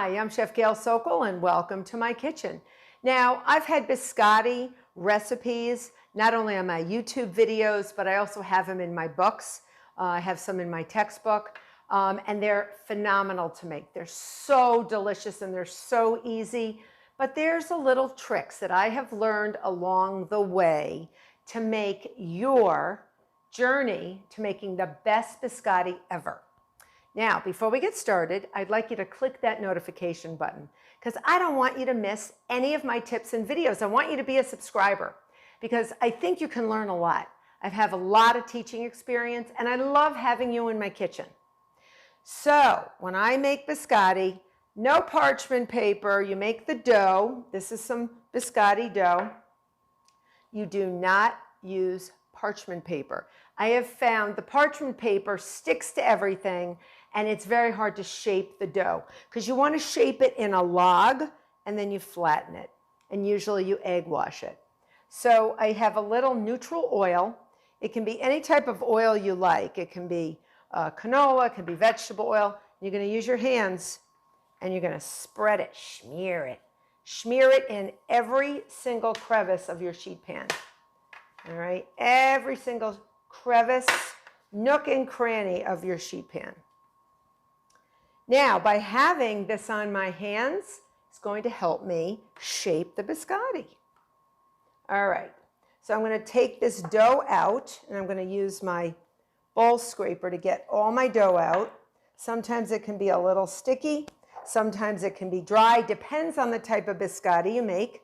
Hi, I'm Chef Gail Sokol and welcome to my kitchen. Now, I've had biscotti recipes not only on my YouTube videos, but I also have them in my books. I have some in my textbook, and they're phenomenal to make. They're so delicious and they're so easy, but there's a little tricks that I have learned along the way to make your journey to making the best biscotti ever. Now, before we get started, I'd like you to click that notification button because I don't want you to miss any of my tips and videos. I want you to be a subscriber because I think you can learn a lot. I have a lot of teaching experience and I love having you in my kitchen. So when I make biscotti, no parchment paper, you make the dough. This is some biscotti dough. You do not use parchment paper. I have found the parchment paper sticks to everything and it's very hard to shape the dough because you want to shape it in a log and then you flatten it and usually you egg wash it. So I have a little neutral oil. It can be any type of oil you like. It can be canola, it can be vegetable oil. You're going to use your hands and you're going to spread it, smear it. Smear it in every single crevice of your sheet pan. All right, every single crevice, nook and cranny of your sheet pan. Now, by having this on my hands, it's going to help me shape the biscotti. All right, so I'm going to take this dough out and I'm going to use my bowl scraper to get all my dough out. Sometimes it can be a little sticky, sometimes it can be dry, depends on the type of biscotti you make.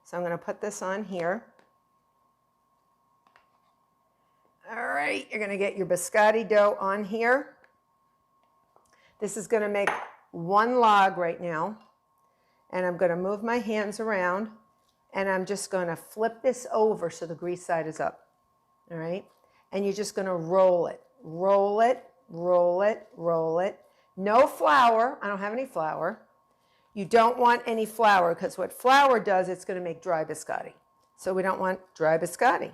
So I'm going to put this on here. All right, you're going to get your biscotti dough on here. This is going to make one log right now. And I'm going to move my hands around and I'm just going to flip this over so the grease side is up. All right, and you're just going to roll it, roll it, roll it, roll it. No flour. I don't have any flour. You don't want any flour because what flour does, it's going to make dry biscotti. So we don't want dry biscotti.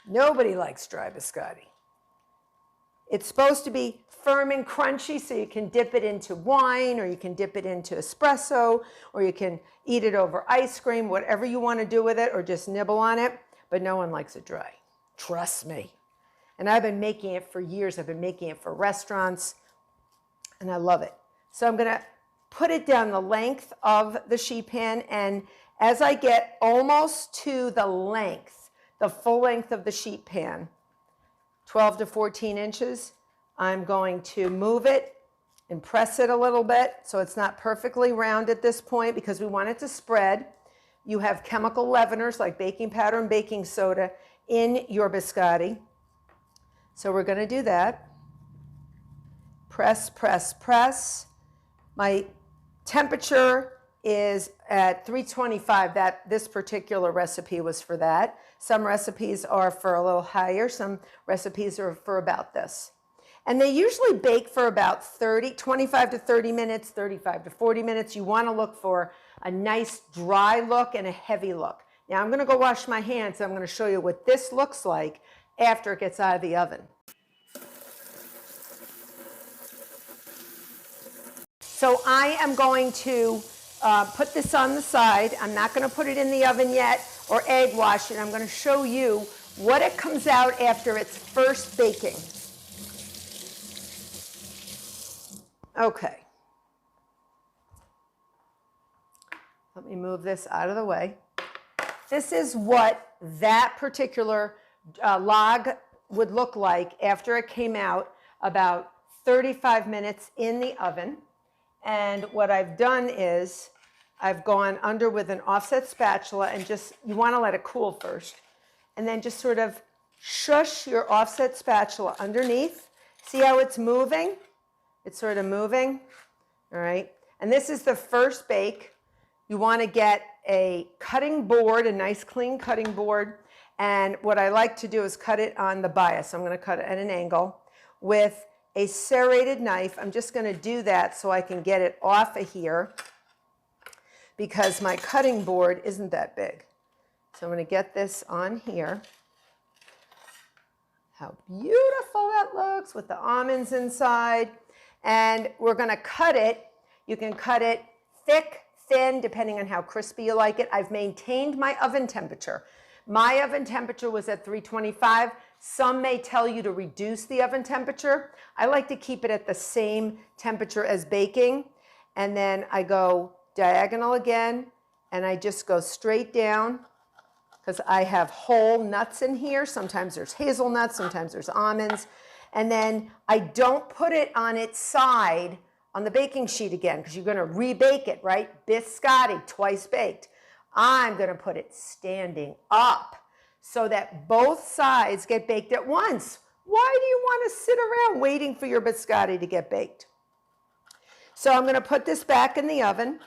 Nobody likes dry biscotti. It's supposed to be firm and crunchy so you can dip it into wine or you can dip it into espresso or you can eat it over ice cream, whatever you want to do with it or just nibble on it, but no one likes it dry. Trust me. And I've been making it for years. I've been making it for restaurants and I love it. So I'm going to put it down the length of the sheet pan and as I get almost to the length, the full length of the sheet pan, 12 to 14 inches, I'm going to move it and press it a little bit so it's not perfectly round at this point because we want it to spread. You have chemical leaveners like baking powder and baking soda in your biscotti. So we're going to do that. Press, press, press. My temperature is at 325. This particular recipe was for that. Some recipes are for a little higher. Some recipes are for about this. And they usually bake for about 25 to 30 minutes, 35 to 40 minutes. You want to look for a nice dry look and a heavy look. Now I'm going to go wash my hands. I'm going to show you what this looks like after it gets out of the oven. So I am going to put this on the side. I'm not going to put it in the oven yet or egg wash it. I'm going to show you what it comes out after it's first baking. Okay. Let me move this out of the way. This is what that particular log would look like after it came out about 35 minutes in the oven. And what I've done is I've gone under with an offset spatula and just, you want to let it cool first. And then just sort of shush your offset spatula underneath. See how it's moving? It's sort of moving. All right. And this is the first bake. You want to get a cutting board, a nice clean cutting board. And what I like to do is cut it on the bias. I'm going to cut it at an angle with a serrated knife. I'm just going to do that so I can get it off of here because my cutting board isn't that big. So I'm going to get this on here. How beautiful that looks with the almonds inside. And we're going to cut it. You can cut it thick, thin, depending on how crispy you like it. I've maintained my oven temperature. My oven temperature was at 325. Some may tell you to reduce the oven temperature. I like to keep it at the same temperature as baking. And then I go diagonal again, and I just go straight down because I have whole nuts in here. Sometimes there's hazelnuts, sometimes there's almonds. And then I don't put it on its side on the baking sheet again because you're going to rebake it, right? Biscotti, twice baked. I'm going to put it standing up so that both sides get baked at once. Why do you want to sit around waiting for your biscotti to get baked? So I'm going to put this back in the oven.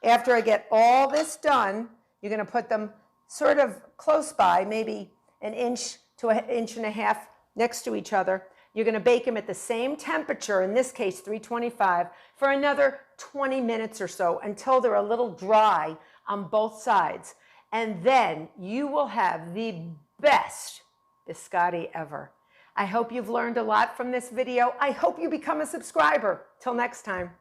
After I get all this done, you're going to put them sort of close by, maybe an inch to an inch and a half next to each other. You're going to bake them at the same temperature, in this case 325, for another 20 minutes or so until they're a little dry on both sides. And then you will have the best biscotti ever. I hope you've learned a lot from this video. I hope you become a subscriber. Till next time.